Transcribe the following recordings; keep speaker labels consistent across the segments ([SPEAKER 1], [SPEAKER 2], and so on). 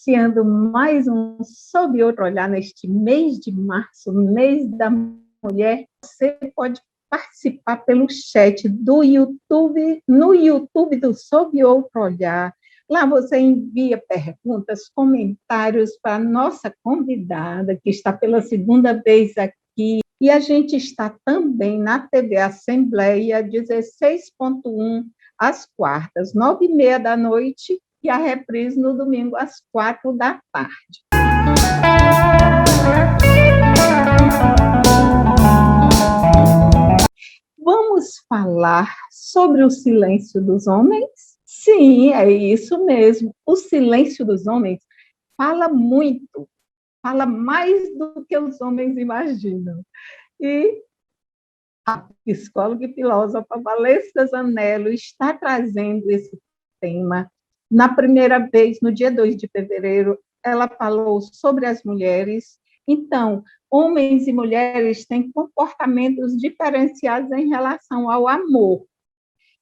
[SPEAKER 1] iniciando mais um Sob Outro Olhar neste mês de março, mês da mulher. Você pode participar pelo chat do YouTube, no YouTube do Sob Outro Olhar. Lá você envia perguntas, comentários para a nossa convidada, que está pela segunda vez aqui. E a gente está também na TV Assembleia, 16.1, às quartas, 9h30 da noite, e a reprise no domingo, às 4 da tarde. Vamos falar sobre o silêncio dos homens? Sim, é isso mesmo. O silêncio dos homens fala muito, fala mais do que os homens imaginam. E a psicóloga e filósofa Valesca Zanello está trazendo esse tema. Na primeira vez, no dia 2 de fevereiro, ela falou sobre as mulheres. Então, homens e mulheres têm comportamentos diferenciados em relação ao amor.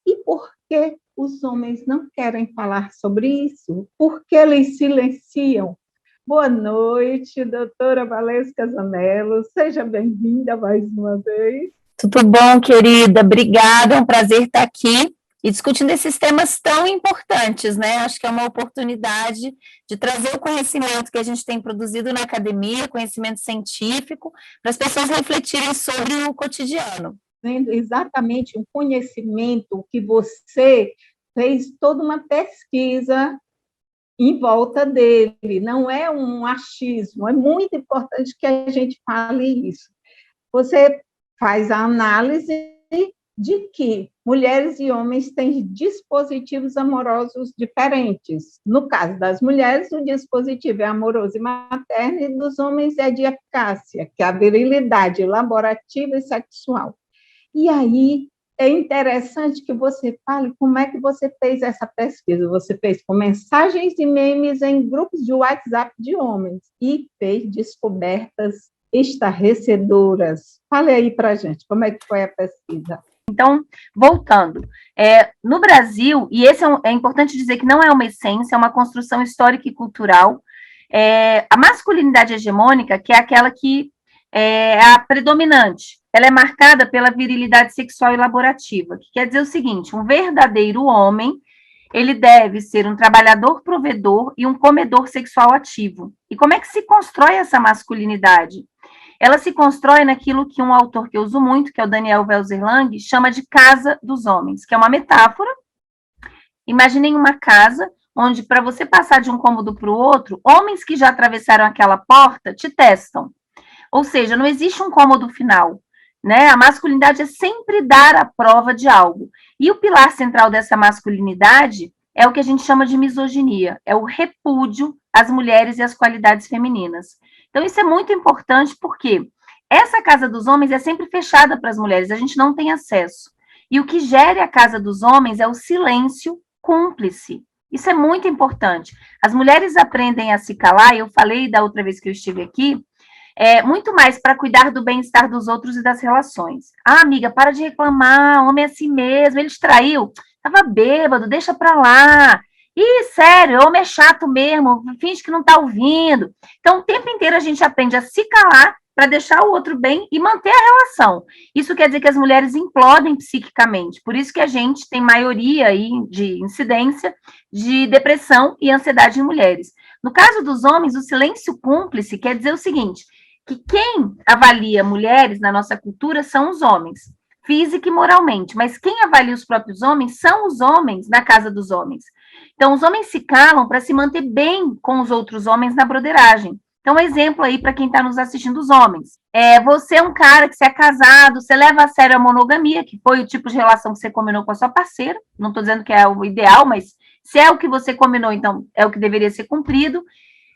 [SPEAKER 1] E por que os homens não querem falar sobre isso? Por que eles silenciam? Boa noite, doutora Valesca Zanello. Seja bem-vinda mais uma vez.
[SPEAKER 2] Tudo bom, querida? Obrigada, é um prazer estar aqui e discutindo esses temas tão importantes, né? Acho que é uma oportunidade de trazer o conhecimento que a gente tem produzido na academia, conhecimento científico, para as pessoas refletirem sobre o cotidiano.
[SPEAKER 1] Exatamente um conhecimento que você fez toda uma pesquisa em volta dele, não é um achismo, é muito importante que a gente fale isso. Você faz a análise de que mulheres e homens têm dispositivos amorosos diferentes. No caso das mulheres, o dispositivo é amoroso e materno, e dos homens é de eficácia, que é a virilidade laborativa e sexual. E aí, é interessante que você fale como é que você fez essa pesquisa. Você fez com mensagens e memes em grupos de WhatsApp de homens e fez descobertas estarrecedoras. Fale aí para a gente, como é que foi a pesquisa?
[SPEAKER 2] Então, voltando, no Brasil, e esse é importante dizer que não é uma essência, é uma construção histórica e cultural, a masculinidade hegemônica, que é aquela que é a predominante, ela é marcada pela virilidade sexual e laborativa, que quer dizer o seguinte: um verdadeiro homem, ele deve ser um trabalhador provedor e um comedor sexual ativo. E como é que se constrói essa masculinidade? Ela se constrói naquilo que um autor que eu uso muito, que é o Daniel Welser-Lang, chama de casa dos homens, que é uma metáfora. Imaginem uma casa onde, para você passar de um cômodo para o outro, homens que já atravessaram aquela porta te testam. Ou seja, não existe um cômodo final, né? A masculinidade é sempre dar a prova de algo. E o pilar central dessa masculinidade é o que a gente chama de misoginia, é o repúdio às mulheres e às qualidades femininas. Então, isso é muito importante porque essa casa dos homens é sempre fechada para as mulheres, a gente não tem acesso. E o que gera a casa dos homens é o silêncio cúmplice. Isso é muito importante. As mulheres aprendem a se calar, eu falei da outra vez que eu estive aqui, muito mais para cuidar do bem-estar dos outros e das relações. Ah, amiga, para de reclamar, homem é assim mesmo, ele te traiu, estava bêbado, deixa para lá. Ih, sério, homem é chato mesmo, finge que não está ouvindo. Então, o tempo inteiro a gente aprende a se calar para deixar o outro bem e manter a relação. Isso quer dizer que as mulheres implodem psiquicamente, por isso que a gente tem maioria aí de incidência de depressão e ansiedade em mulheres. No caso dos homens, o silêncio cúmplice quer dizer o seguinte: que quem avalia mulheres na nossa cultura são os homens, física e moralmente, mas quem avalia os próprios homens são os homens na casa dos homens. Então, os homens se calam para se manter bem com os outros homens na broderagem. Então, um exemplo aí para quem está nos assistindo, os homens. Você é um cara que você é casado, você leva a sério a monogamia, que foi o tipo de relação que você combinou com a sua parceira, não estou dizendo que é o ideal, mas se é o que você combinou, então é o que deveria ser cumprido.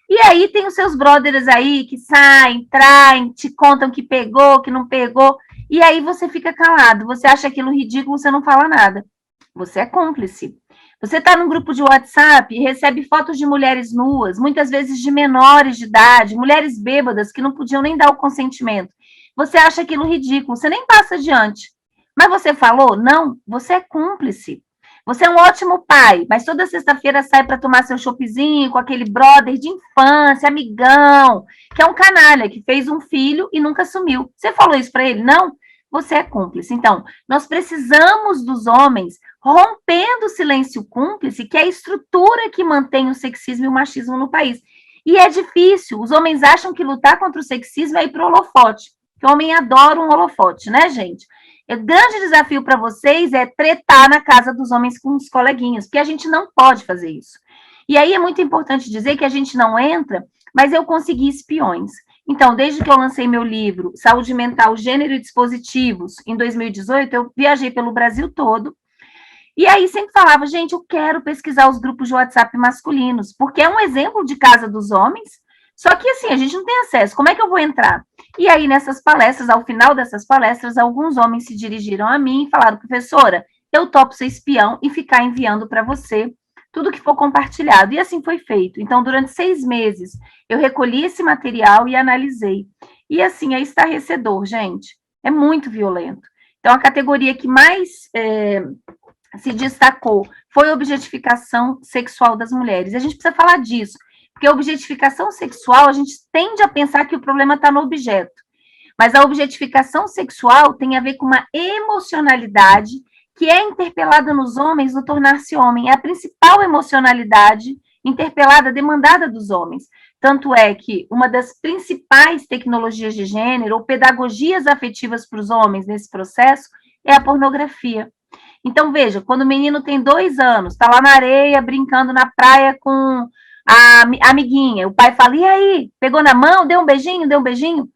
[SPEAKER 2] E aí tem os seus brothers aí que saem, traem, te contam que pegou, que não pegou, e aí você fica calado, você acha aquilo ridículo, você não fala nada. Você é cúmplice. Você está num grupo de WhatsApp e recebe fotos de mulheres nuas, muitas vezes de menores de idade, mulheres bêbadas que não podiam nem dar o consentimento. Você acha aquilo ridículo, você nem passa adiante. Mas você falou? Não, você é cúmplice. Você é um ótimo pai, mas toda sexta-feira sai para tomar seu choppzinho com aquele brother de infância, amigão, que é um canalha, que fez um filho e nunca assumiu. Você falou isso para ele? Não? Você é cúmplice. Então, nós precisamos dos homens rompendo o silêncio cúmplice, que é a estrutura que mantém o sexismo e o machismo no país. E é difícil. Os homens acham que lutar contra o sexismo é ir para o holofote, que o homem adora um holofote, né, gente? O grande desafio para vocês é tretar na casa dos homens com os coleguinhas, porque a gente não pode fazer isso. E aí é muito importante dizer que a gente não entra, mas eu consegui espiões. Então, desde que eu lancei meu livro Saúde Mental, Gênero e Dispositivos, em 2018, eu viajei pelo Brasil todo. E aí sempre falava, gente, eu quero pesquisar os grupos de WhatsApp masculinos, porque é um exemplo de casa dos homens, só que assim, a gente não tem acesso, como é que eu vou entrar? E aí nessas palestras, ao final dessas palestras, alguns homens se dirigiram a mim e falaram, professora, eu topo ser espião e ficar enviando para você tudo que for compartilhado. E assim foi feito. Então, durante 6 meses, eu recolhi esse material e analisei. E assim, é estarrecedor, gente. É muito violento. Então, a categoria que mais se destacou foi a objetificação sexual das mulheres. E a gente precisa falar disso, porque a objetificação sexual, a gente tende a pensar que o problema está no objeto. Mas a objetificação sexual tem a ver com uma emocionalidade que é interpelada nos homens no tornar-se homem. É a principal emocionalidade interpelada, demandada dos homens. Tanto é que uma das principais tecnologias de gênero ou pedagogias afetivas para os homens nesse processo é a pornografia. Então, veja, quando o menino tem 2 anos, está lá na areia, brincando na praia com a amiguinha, o pai fala, e aí, pegou na mão, deu um beijinho, deu um beijinho?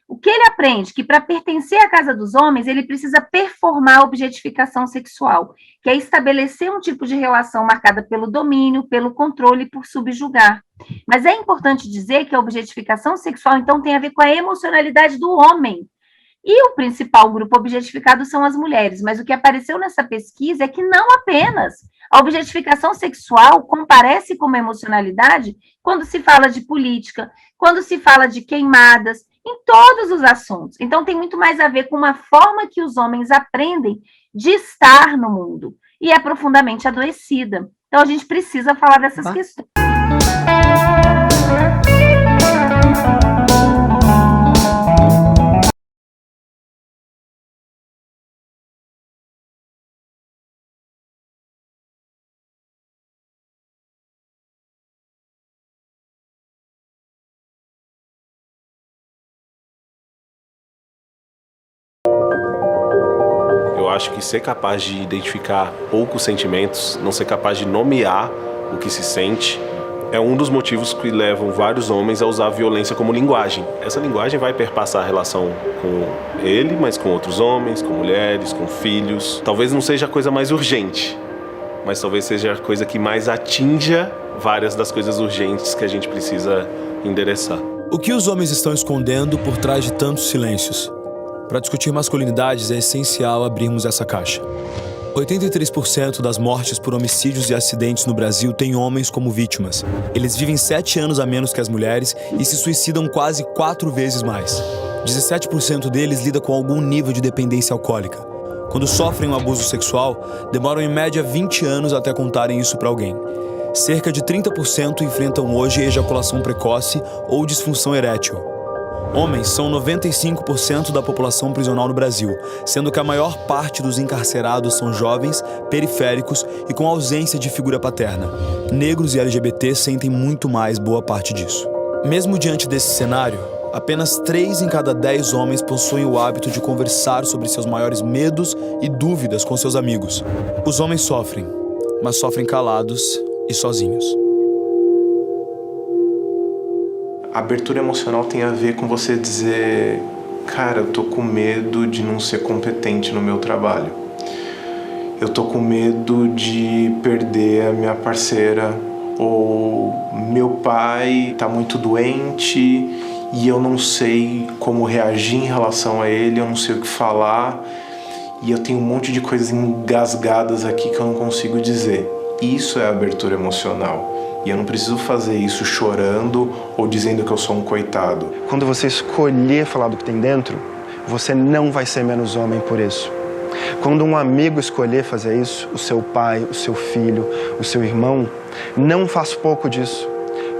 [SPEAKER 2] O que ele aprende? Que para pertencer à casa dos homens, ele precisa performar a objetificação sexual, que é estabelecer um tipo de relação marcada pelo domínio, pelo controle e por subjugar. Mas é importante dizer que a objetificação sexual, então, tem a ver com a emocionalidade do homem. E o principal grupo objetificado são as mulheres, mas o que apareceu nessa pesquisa é que não apenas a objetificação sexual comparece com uma emocionalidade quando se fala de política, quando se fala de queimadas, em todos os assuntos. Então, tem muito mais a ver com uma forma que os homens aprendem de estar no mundo, e é profundamente adoecida. Então, a gente precisa falar dessas questões.
[SPEAKER 3] Eu acho que ser capaz de identificar poucos sentimentos, não ser capaz de nomear o que se sente, é um dos motivos que levam vários homens a usar a violência como linguagem. Essa linguagem vai perpassar a relação com ele, mas com outros homens, com mulheres, com filhos. Talvez não seja a coisa mais urgente, mas talvez seja a coisa que mais atinja várias das coisas urgentes que a gente precisa endereçar.
[SPEAKER 4] O que os homens estão escondendo por trás de tantos silêncios? Para discutir masculinidades é essencial abrirmos essa caixa. 83% das mortes por homicídios e acidentes no Brasil têm homens como vítimas. Eles vivem 7 anos a menos que as mulheres e se suicidam quase 4 vezes mais. 17% deles lidam com algum nível de dependência alcoólica. Quando sofrem um abuso sexual, demoram em média 20 anos até contarem isso para alguém. Cerca de 30% enfrentam hoje ejaculação precoce ou disfunção erétil. Homens são 95% da população prisional no Brasil, sendo que a maior parte dos encarcerados são jovens, periféricos e com ausência de figura paterna. Negros e LGBT sentem muito mais boa parte disso. Mesmo diante desse cenário, apenas 3 em cada 10 homens possuem o hábito de conversar sobre seus maiores medos e dúvidas com seus amigos. Os homens sofrem, mas sofrem calados e sozinhos.
[SPEAKER 5] A abertura emocional tem a ver com você dizer, cara, eu tô com medo de não ser competente no meu trabalho. Eu tô com medo de perder a minha parceira, ou meu pai tá muito doente e eu não sei como reagir em relação a ele, eu não sei o que falar e eu tenho um monte de coisas engasgadas aqui que eu não consigo dizer. Isso é abertura emocional. E eu não preciso fazer isso chorando ou dizendo que eu sou um coitado.
[SPEAKER 6] Quando você escolher falar do que tem dentro, você não vai ser menos homem por isso. Quando um amigo escolher fazer isso, o seu pai, o seu filho, o seu irmão, não faz pouco disso.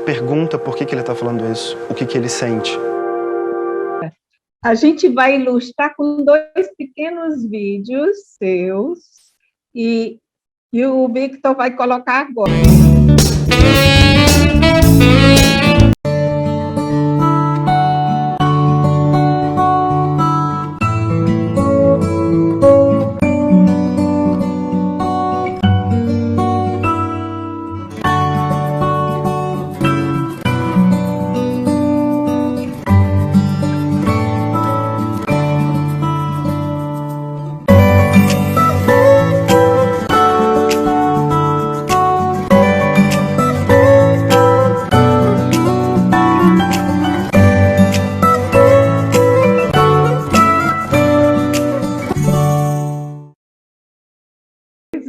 [SPEAKER 6] Pergunta por que ele está falando isso, o que ele sente.
[SPEAKER 1] A gente vai ilustrar com 2 pequenos vídeos seus e o Victor vai colocar agora.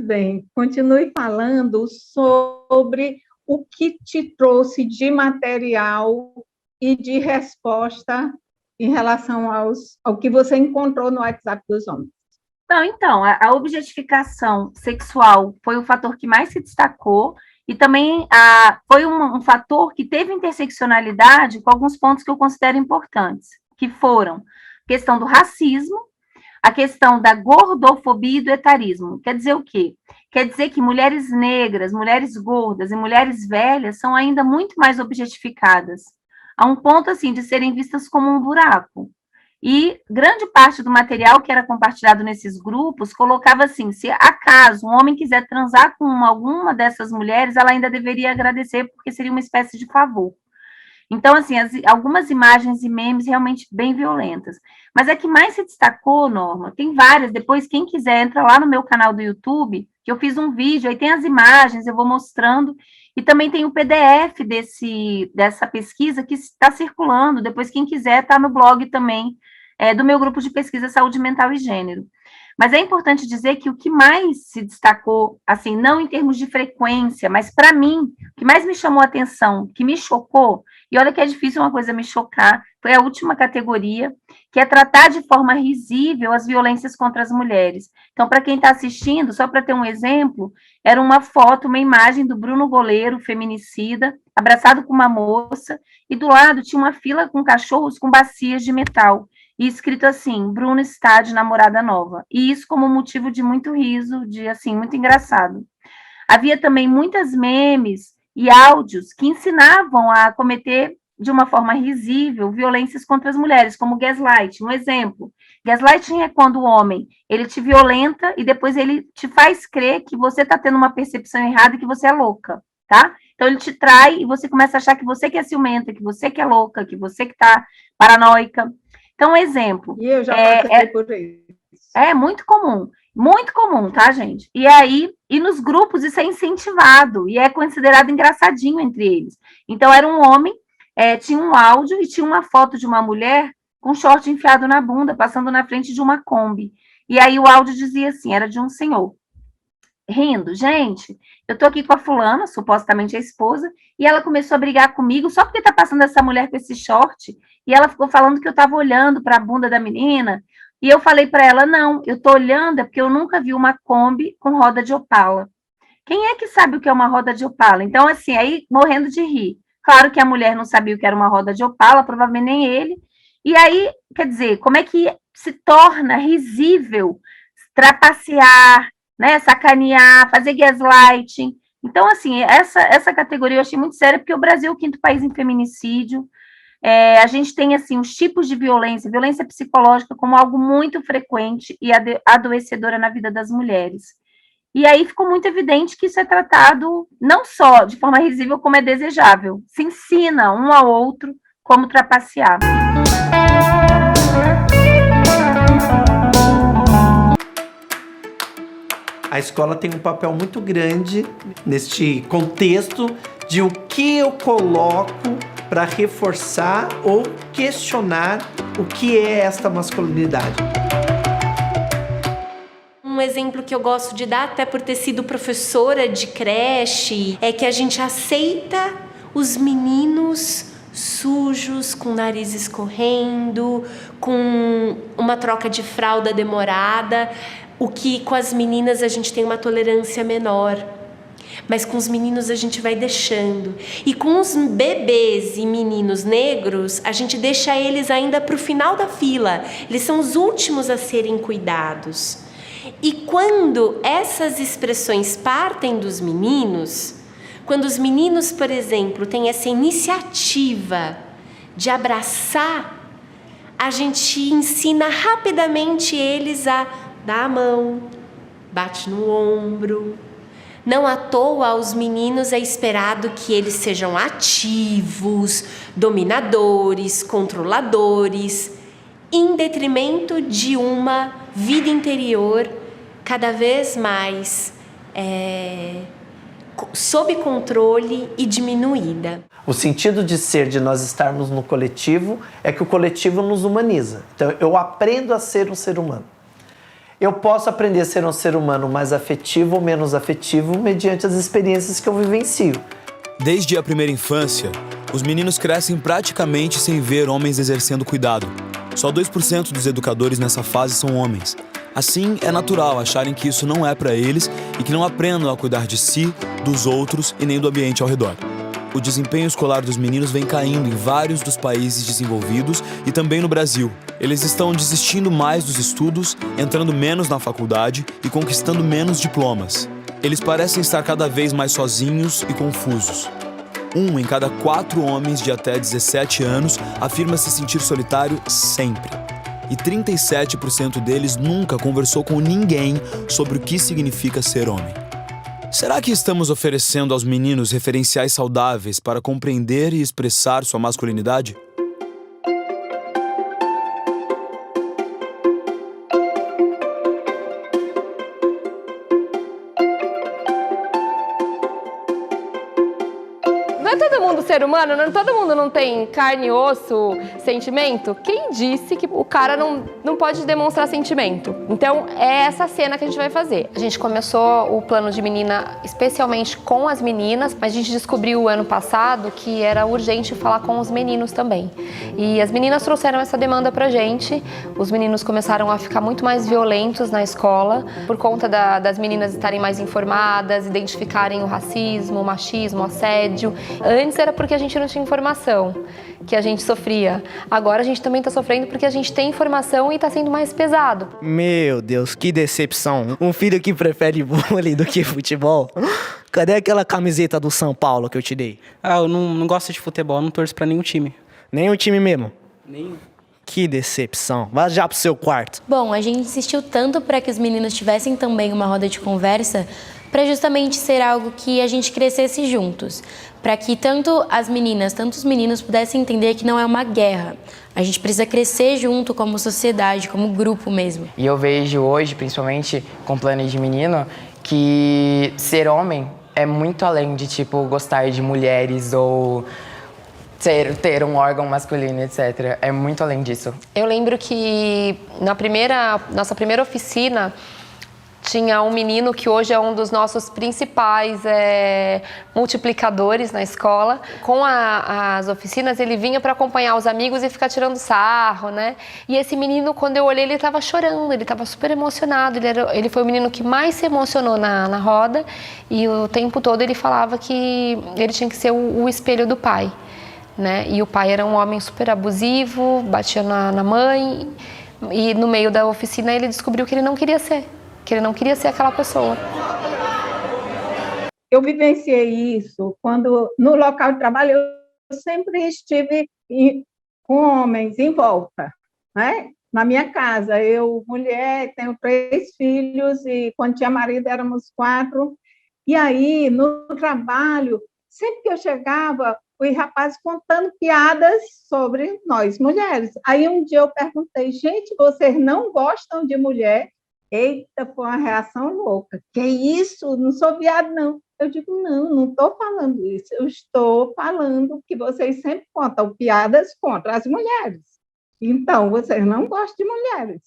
[SPEAKER 1] Bem, continue falando sobre o que te trouxe de material e de resposta em relação ao que você encontrou no WhatsApp dos homens.
[SPEAKER 2] Não, então, a objetificação sexual foi o fator que mais se destacou e também foi um fator que teve interseccionalidade com alguns pontos que eu considero importantes, que foram a questão do racismo, a questão da gordofobia e do etarismo. Quer dizer o quê? Quer dizer que mulheres negras, mulheres gordas e mulheres velhas são ainda muito mais objetificadas, a um ponto, assim, de serem vistas como um buraco. E grande parte do material que era compartilhado nesses grupos colocava assim, se acaso um homem quiser transar com alguma dessas mulheres, ela ainda deveria agradecer, porque seria uma espécie de favor. Então, assim, algumas imagens e memes realmente bem violentas. Mas a que mais se destacou, Norma, tem várias. Depois, quem quiser, entra lá no meu canal do YouTube, que eu fiz um vídeo, aí tem as imagens, eu vou mostrando. E também tem o PDF dessa pesquisa que está circulando. Depois, quem quiser, está no blog também, do meu grupo de pesquisa Saúde Mental e Gênero. Mas é importante dizer que o que mais se destacou, assim, não em termos de frequência, mas para mim, o que mais me chamou a atenção, que me chocou, e olha que é difícil uma coisa me chocar, foi a última categoria, que é tratar de forma risível as violências contra as mulheres. Então, para quem está assistindo, só para ter um exemplo, era uma foto, uma imagem do Bruno Goleiro, feminicida, abraçado com uma moça, e do lado tinha uma fila com cachorros com bacias de metal, e escrito assim, Bruno está de namorada nova. E isso como motivo de muito riso, de assim, muito engraçado. Havia também muitas memes e áudios que ensinavam a cometer de uma forma risível violências contra as mulheres, como gaslighting. Um exemplo, gaslighting é quando o homem, ele te violenta e depois ele te faz crer que você está tendo uma percepção errada e que você é louca, tá? Então ele te trai e você começa a achar que você que é ciumenta, que você que é louca, que você que está paranoica. Então, um exemplo.
[SPEAKER 1] E eu já passei por isso.
[SPEAKER 2] É muito comum, tá, gente? E aí, e nos grupos isso é incentivado e é considerado engraçadinho entre eles. Então, era um homem, tinha um áudio e tinha uma foto de uma mulher com short enfiado na bunda, passando na frente de uma Kombi. E aí o áudio dizia assim, era de um senhor. Rindo, gente, eu tô aqui com a fulana, supostamente a esposa, e ela começou a brigar comigo só porque tá passando essa mulher com esse short, e ela ficou falando que eu tava olhando para a bunda da menina, e eu falei para ela, não, eu tô olhando é porque eu nunca vi uma Kombi com roda de Opala. Quem é que sabe o que é uma roda de Opala? Então, assim, aí morrendo de rir. Claro que a mulher não sabia o que era uma roda de Opala, provavelmente nem ele, e aí, quer dizer, como é que se torna risível trapacear, né, sacanear, fazer gaslighting. Então, assim, essa categoria eu achei muito séria, porque o Brasil é o 5º país em feminicídio. A gente tem, assim, os tipos de violência psicológica como algo muito frequente e adoecedora na vida das mulheres. E aí ficou muito evidente que isso é tratado não só de forma risível, como é desejável. Se ensina um ao outro como trapacear.
[SPEAKER 7] A escola tem um papel muito grande neste contexto de o que eu coloco para reforçar ou questionar o que é esta masculinidade.
[SPEAKER 8] Um exemplo que eu gosto de dar, até por ter sido professora de creche, é que a gente aceita os meninos sujos, com o nariz escorrendo, com uma troca de fralda demorada, O que com as meninas a gente tem uma tolerância menor, mas com os meninos a gente vai deixando. E com os bebês e meninos negros, a gente deixa eles ainda para o final da fila. Eles são os últimos a serem cuidados. E quando essas expressões partem dos meninos, quando os meninos, por exemplo, têm essa iniciativa de abraçar, a gente ensina rapidamente eles a dar a mão, bate no ombro. Não à toa aos meninos é esperado que eles sejam ativos, dominadores, controladores, em detrimento de uma vida interior cada vez mais sob controle e diminuída.
[SPEAKER 7] O sentido de ser, de nós estarmos no coletivo, é que o coletivo nos humaniza. Então, eu aprendo a ser um ser humano. Eu posso aprender a ser um ser humano mais afetivo ou menos afetivo mediante as experiências que eu vivencio.
[SPEAKER 4] Desde a primeira infância, os meninos crescem praticamente sem ver homens exercendo cuidado. Só 2% dos educadores nessa fase são homens. Assim, é natural acharem que isso não é para eles e que não aprendam a cuidar de si, dos outros e nem do ambiente ao redor. O desempenho escolar dos meninos vem caindo em vários dos países desenvolvidos e também no Brasil. Eles estão desistindo mais dos estudos, entrando menos na faculdade e conquistando menos diplomas. Eles parecem estar cada vez mais sozinhos e confusos. 1 em cada 4 homens de até 17 anos afirma se sentir solitário sempre. E 37% deles nunca conversou com ninguém sobre o que significa ser homem. Será que estamos oferecendo aos meninos referenciais saudáveis para compreender e expressar sua masculinidade?
[SPEAKER 9] Não é todo mundo ser humano? Todo mundo não tem carne, osso, sentimento? Quem disse que o cara não pode demonstrar sentimento? Então, é essa cena que a gente vai fazer. A gente começou o plano de menina especialmente com as meninas, mas a gente descobriu ano passado que era urgente falar com os meninos também. E as meninas trouxeram essa demanda pra gente. Os meninos começaram a ficar muito mais violentos na escola, por conta das meninas estarem mais informadas, identificarem o racismo, o machismo, o assédio. Antes era porque a gente não tinha informação, que a gente sofria. Agora a gente também está sofrendo porque a gente tem informação e está sendo mais pesado.
[SPEAKER 10] Meu Deus, que decepção. Um filho que prefere vôlei do que futebol. Cadê aquela camiseta do São Paulo que eu te dei?
[SPEAKER 11] Eu não gosto de futebol, não torço pra nenhum time.
[SPEAKER 10] Nenhum time mesmo?
[SPEAKER 11] Nenhum.
[SPEAKER 10] Que decepção. Vá já pro seu quarto.
[SPEAKER 12] Bom, a gente insistiu tanto para que os meninos tivessem também uma roda de conversa para justamente ser algo que a gente crescesse juntos, para que tanto as meninas, tanto os meninos pudessem entender que não é uma guerra. A gente precisa crescer junto como sociedade, como grupo mesmo.
[SPEAKER 13] E eu vejo hoje, principalmente com o plano de menino, que ser homem é muito além de, tipo, gostar de mulheres ou ter um órgão masculino, etc. É muito além disso.
[SPEAKER 9] Eu lembro que nossa primeira oficina, tinha um menino que hoje é um dos nossos principais multiplicadores na escola. Com as oficinas, ele vinha para acompanhar os amigos e ficar tirando sarro, né? E esse menino, quando eu olhei, ele estava chorando, ele estava super emocionado. Ele foi o menino que mais se emocionou na roda e o tempo todo ele falava que ele tinha que ser o espelho do pai, né? E o pai era um homem super abusivo, batia na mãe e no meio da oficina ele descobriu que ele não queria ser. Que ele não queria ser aquela pessoa.
[SPEAKER 1] Eu vivenciei isso quando, no local de trabalho, eu sempre estive com homens em volta, né? Na minha casa, eu, mulher, tenho 3 filhos e quando tinha marido éramos 4. E aí, no trabalho, sempre que eu chegava, os rapazes contando piadas sobre nós, mulheres. Aí um dia eu perguntei, gente, vocês não gostam de mulher? Eita, foi uma reação louca. Que isso? Não sou viado, não. Eu digo, não estou falando isso. Eu estou falando que vocês sempre contam piadas contra as mulheres. Então, vocês não gostam de mulheres.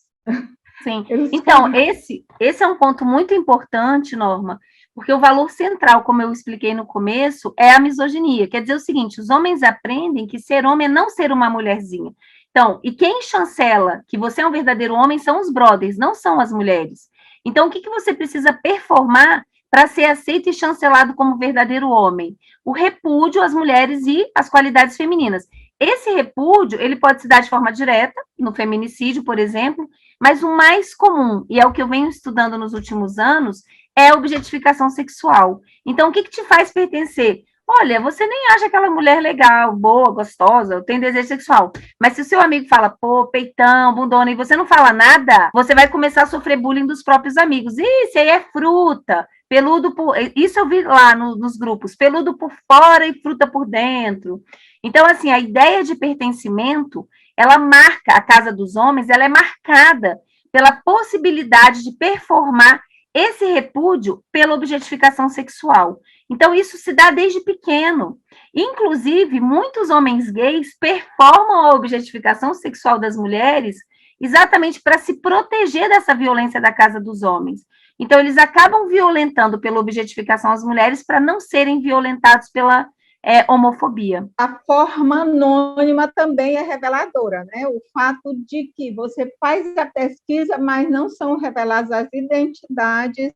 [SPEAKER 2] Sim. Então, esse é um ponto muito importante, Norma, porque o valor central, como eu expliquei no começo, é a misoginia. Quer dizer o seguinte, os homens aprendem que ser homem é não ser uma mulherzinha. Então, e quem chancela que você é um verdadeiro homem são os brothers, não são as mulheres. Então, o que você precisa performar para ser aceito e chancelado como verdadeiro homem? O repúdio às mulheres e às qualidades femininas. Esse repúdio, ele pode se dar de forma direta, no feminicídio, por exemplo, mas o mais comum, e é o que eu venho estudando nos últimos anos, é a objetificação sexual. Então, o que te faz pertencer? Olha, você nem acha aquela mulher legal, boa, gostosa, tem desejo sexual. Mas se o seu amigo fala, pô, peitão, bundona, e você não fala nada, você vai começar a sofrer bullying dos próprios amigos. Isso aí é fruta, peludo por... Isso eu vi lá nos grupos, peludo por fora e fruta por dentro. Então, assim, a ideia de pertencimento, ela marca, a casa dos homens, ela é marcada pela possibilidade de performar esse repúdio pela objetificação sexual. Então, isso se dá desde pequeno. Inclusive, muitos homens gays performam a objetificação sexual das mulheres exatamente para se proteger dessa violência da casa dos homens. Então, eles acabam violentando pela objetificação as mulheres para não serem violentados pela homofobia.
[SPEAKER 1] A forma anônima também é reveladora, né? O fato de que você faz a pesquisa, mas não são reveladas as identidades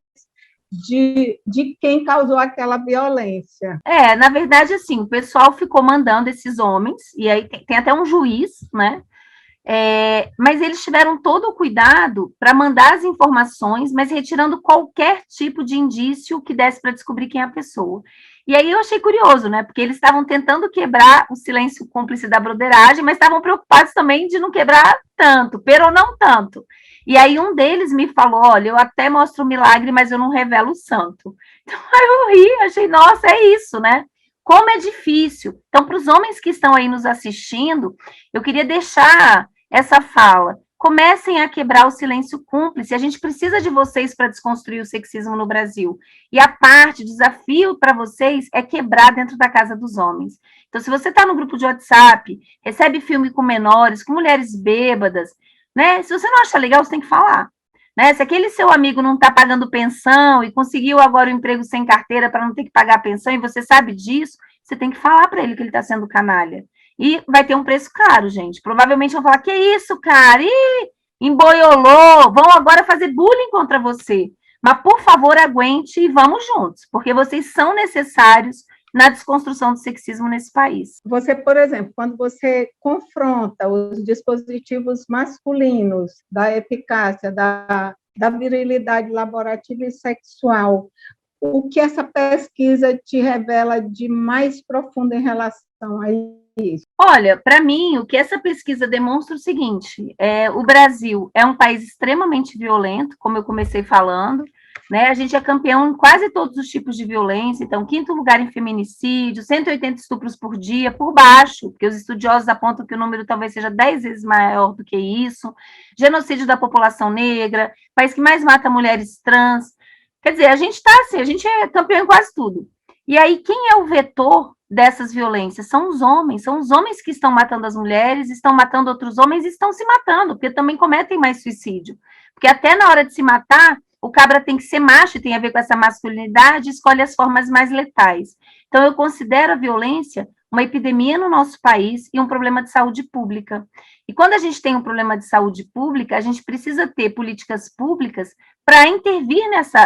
[SPEAKER 1] de quem causou aquela violência.
[SPEAKER 2] Na verdade, assim, o pessoal ficou mandando esses homens, e aí tem até um juiz, né? Mas eles tiveram todo o cuidado para mandar as informações, mas retirando qualquer tipo de indício que desse para descobrir quem é a pessoa. E aí eu achei curioso, né? Porque eles estavam tentando quebrar o silêncio cúmplice da broderagem, mas estavam preocupados também de não quebrar tanto, pero não tanto. E aí um deles me falou, olha, eu até mostro o milagre, mas eu não revelo o santo. Então aí eu ri, achei, nossa, é isso, né? Como é difícil. Então, para os homens que estão aí nos assistindo, eu queria deixar essa fala. Comecem a quebrar o silêncio cúmplice. A gente precisa de vocês para desconstruir o sexismo no Brasil. E a parte, o desafio para vocês é quebrar dentro da casa dos homens. Então, se você está no grupo de WhatsApp, recebe filme com menores, com mulheres bêbadas, né? Se você não acha legal, você tem que falar. Né? Se aquele seu amigo não está pagando pensão e conseguiu agora um emprego sem carteira para não ter que pagar pensão e você sabe disso, você tem que falar para ele que ele está sendo canalha. E vai ter um preço caro, gente. Provavelmente vão falar, que isso, cara? Ih, emboiolou, vão agora fazer bullying contra você. Mas, por favor, aguente e vamos juntos, porque vocês são necessários na desconstrução do sexismo nesse país.
[SPEAKER 1] Você, por exemplo, quando você confronta os dispositivos masculinos da eficácia, da virilidade laborativa e sexual, o que essa pesquisa te revela de mais profundo em relação a isso?
[SPEAKER 2] Olha, para mim, o que essa pesquisa demonstra é o seguinte, o Brasil é um país extremamente violento, como eu comecei falando, né? A gente é campeão em quase todos os tipos de violência, então, 5º lugar em feminicídio, 180 estupros por dia, por baixo, porque os estudiosos apontam que o número talvez seja 10 vezes maior do que isso, genocídio da população negra, país que mais mata mulheres trans. Quer dizer, a gente está assim, a gente é campeão em quase tudo. E aí, quem é o vetor dessas violências? São os homens que estão matando as mulheres, estão matando outros homens e estão se matando, porque também cometem mais suicídio. Porque até na hora de se matar, o cabra tem que ser macho, tem a ver com essa masculinidade, escolhe as formas mais letais. Então, eu considero a violência uma epidemia no nosso país e um problema de saúde pública. E quando a gente tem um problema de saúde pública, a gente precisa ter políticas públicas para intervir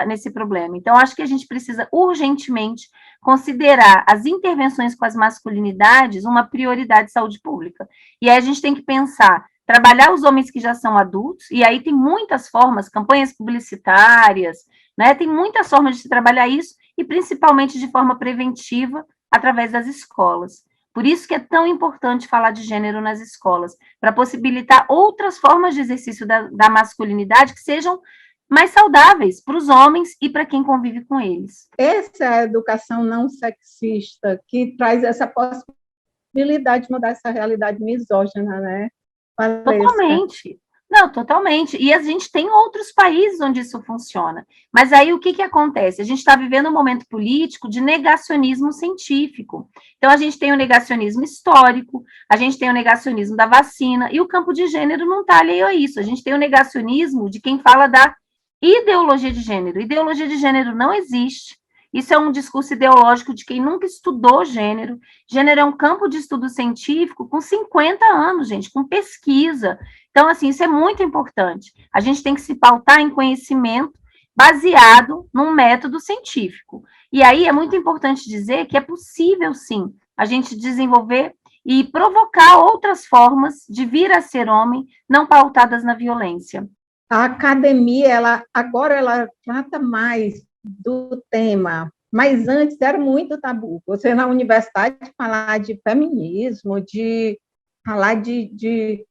[SPEAKER 2] nesse problema. Então, acho que a gente precisa urgentemente considerar as intervenções com as masculinidades uma prioridade de saúde pública. E aí a gente tem que pensar, trabalhar os homens que já são adultos, e aí tem muitas formas, campanhas publicitárias, né? Tem muitas formas de se trabalhar isso, e principalmente de forma preventiva, através das escolas. Por isso que é tão importante falar de gênero nas escolas, para possibilitar outras formas de exercício da masculinidade que sejam mais saudáveis para os homens e para quem convive com eles.
[SPEAKER 1] Essa é a educação não sexista, que traz essa possibilidade de mudar essa realidade misógina, né?
[SPEAKER 2] Totalmente. Não, totalmente. E a gente tem outros países onde isso funciona. Mas aí o que acontece? A gente está vivendo um momento político de negacionismo científico. Então, a gente tem o negacionismo histórico, a gente tem o negacionismo da vacina, e o campo de gênero não está alheio a isso. A gente tem o negacionismo de quem fala da ideologia de gênero. Ideologia de gênero não existe. Isso é um discurso ideológico de quem nunca estudou gênero. Gênero é um campo de estudo científico com 50 anos, gente, com pesquisa. Então, assim, isso é muito importante. A gente tem que se pautar em conhecimento baseado num método científico. E aí é muito importante dizer que é possível, sim, a gente desenvolver e provocar outras formas de vir a ser homem, não pautadas na violência.
[SPEAKER 1] A academia, agora ela trata mais do tema, mas antes era muito tabu. Você na universidade falar de feminismo, de falar de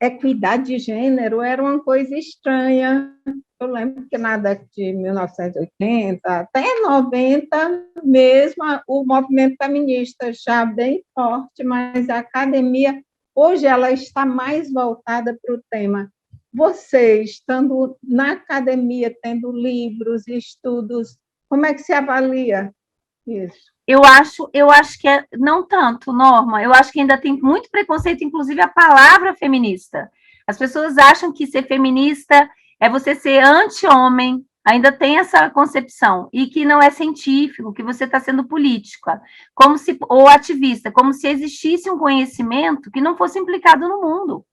[SPEAKER 1] equidade de gênero era uma coisa estranha. Eu lembro que na década de 1980 até 90 mesmo, o movimento feminista já bem forte, mas a academia, hoje, ela está mais voltada para o tema. Você, estando na academia, tendo livros, estudos, como é que se avalia isso?
[SPEAKER 2] Eu acho que não tanto, Norma. Eu acho que ainda tem muito preconceito, inclusive a palavra feminista. As pessoas acham que ser feminista é você ser anti-homem, ainda tem essa concepção, e que não é científico, que você está sendo política, ou ativista, como se existisse um conhecimento que não fosse implicado no mundo.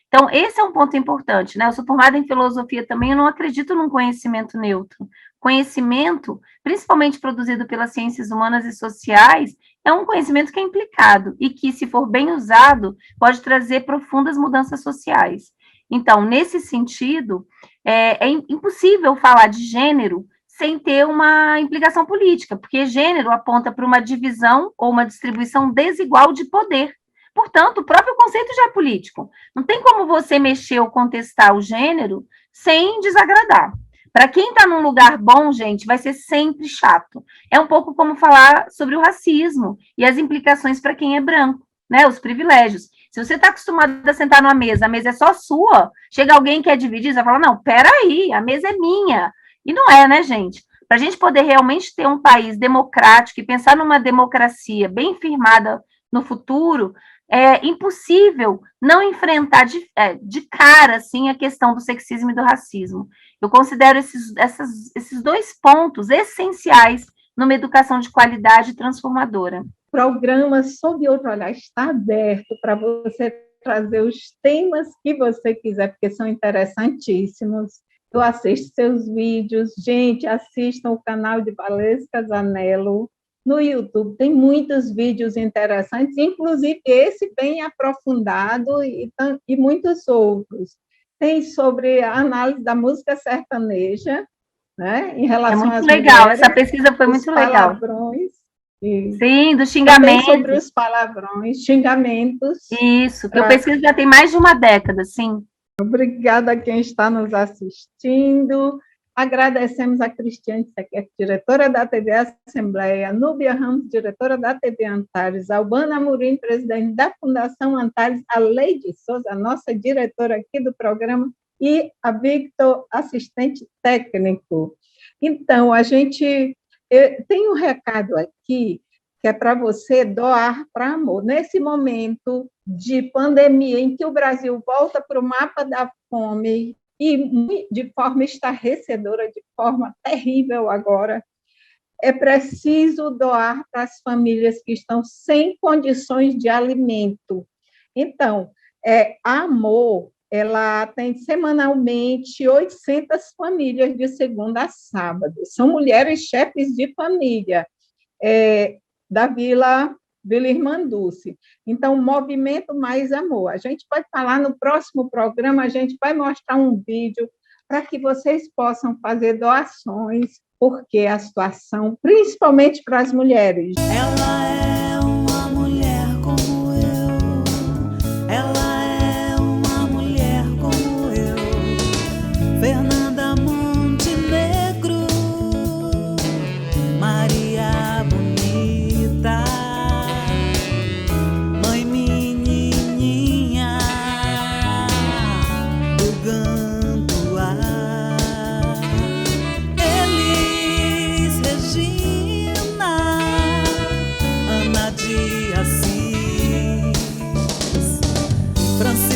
[SPEAKER 2] Então, esse é um ponto importante, né? Eu sou formada em filosofia também, eu não acredito num conhecimento neutro. Conhecimento, principalmente produzido pelas ciências humanas e sociais, é um conhecimento que é implicado e que, se for bem usado, pode trazer profundas mudanças sociais. Então, nesse sentido, é impossível falar de gênero sem ter uma implicação política, porque gênero aponta para uma divisão ou uma distribuição desigual de poder. Portanto, o próprio conceito já é político. Não tem como você mexer ou contestar o gênero sem desagradar. Para quem está num lugar bom, gente, vai ser sempre chato. É um pouco como falar sobre o racismo e as implicações para quem é branco, né? Os privilégios. Se você está acostumado a sentar numa mesa, a mesa é só sua, chega alguém que quer dividir, você vai falar, não, peraí, a mesa é minha. E não é, né, gente? Para a gente poder realmente ter um país democrático e pensar numa democracia bem firmada no futuro, é impossível não enfrentar de cara assim, a questão do sexismo e do racismo. Eu considero esses dois pontos essenciais numa educação de qualidade transformadora.
[SPEAKER 1] O programa Sob Outro Olhar está aberto para você trazer os temas que você quiser, porque são interessantíssimos. Eu assisto seus vídeos. Gente, assistam o canal de Valesca Zanello no YouTube. Tem muitos vídeos interessantes, inclusive esse bem aprofundado e muitos outros. Tem sobre a análise da música sertaneja, né, em relação às mulheres. É muito legal,
[SPEAKER 2] essa pesquisa foi muito legal.
[SPEAKER 1] Palavrões.
[SPEAKER 2] Sim, dos xingamentos.
[SPEAKER 1] Também sobre os palavrões, xingamentos.
[SPEAKER 2] Isso, que eu pesquiso já tem mais de uma década, sim.
[SPEAKER 1] Obrigada a quem está nos assistindo. Agradecemos a Cristiane Sequer, diretora da TV Assembleia, Núbia Ramos, diretora da TV Antares, Albana Amorim, presidente da Fundação Antares, a Leide Souza, nossa diretora aqui do programa, e a Victor, assistente técnico. Então, a gente tem um recado aqui que é para você doar para amor. Nesse momento de pandemia, em que o Brasil volta para o mapa da fome, e de forma estarrecedora, de forma terrível agora, é preciso doar para as famílias que estão sem condições de alimento. Então, a Amor, ela tem semanalmente 800 famílias de segunda a sábado. São mulheres chefes de família da Vila Irmanduce. Então, Movimento Mais Amor. A gente vai falar no próximo programa, a gente vai mostrar um vídeo para que vocês possam fazer doações, porque a situação, principalmente para as mulheres.
[SPEAKER 14] Ela é uma mulher como eu. Ela é uma mulher como eu. Fernanda Montenegro, Maria Bonita. Francisco